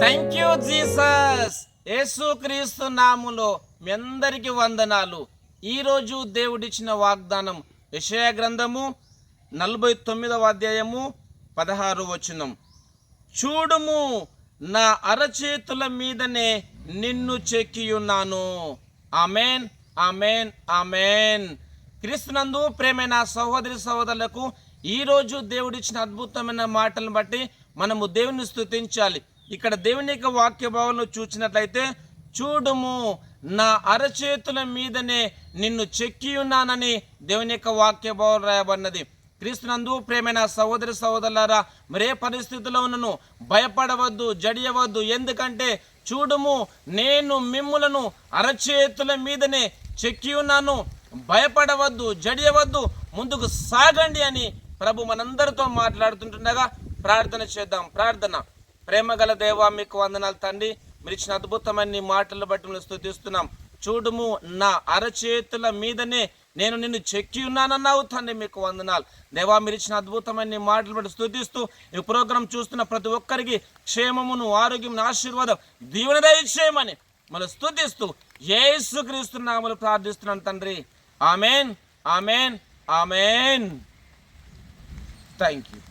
Thank you Jesus. యేసుక్రీస్తు నామములో మీ అందరికి వందనాలు. ఈరోజు దేవుడిచ్చిన వాగ్దానం యెషయా గ్రంథము 49వ అధ్యాయము 16వ వచనం. చూడుము, నా అరచేతుల మీదనే నిన్ను చెక్కియున్నాను. Amen, amen, amen. క్రీస్తునందు ప్రేమైన సహోదరి సహోదరులకు ఈరోజు దేవుడిచ్చిన అద్భుతమైన మాటలను బట్టి మనము దేవుని స్తుతించాలి. ఇక్కడ దేవుని యొక్క వాక్య భావంలో చూసినట్లయితే, చూడుము, నా అరచేతుల మీదనే నిన్ను చెక్కి ఉన్నానని దేవుని యొక్క వాక్య భావం రాయబడినది. క్రీస్తునందు ప్రేమైన సహోదరి సహోదరులారా, మరే పరిస్థితిలో ఉన్నను భయపడవద్దు, జడియవద్దు. ఎందుకంటే చూడుము, నేను మిమ్ములను అరచేతుల మీదనే చెక్కి ఉన్నాను. భయపడవద్దు, జడియవద్దు, ముందుకు సాగండి అని ప్రభు మనందరితో మాట్లాడుతుంటుండగా ప్రార్థన చేద్దాం. ప్రార్థన. ప్రేమగల దేవా, మీకు వందనాలు తండ్రి. మీరు ఇచ్చిన అద్భుతమైన నీ మాటలు బట్టి మేము స్తుతిస్తున్నాం. చూడుము, నా అరచేతుల మీదనే నేను నిన్ను చెక్కి ఉన్నానన్నావు తండ్రి, మీకు వందనాలు దేవా. మీరు ఇచ్చిన అద్భుతమైన నీ మాటలు బట్టి స్తుతిస్తూ ఈ ప్రోగ్రాం చూస్తున్న ప్రతి ఒక్కరికి క్షేమమును, ఆరోగ్యం, ఆశీర్వాదం, దీవెన దయచేయమని మనం స్తుతిస్తూ యేసుక్రీస్తు నామములో ప్రార్థిస్తున్నాను తండ్రి. Amen, amen, amen. Thank you.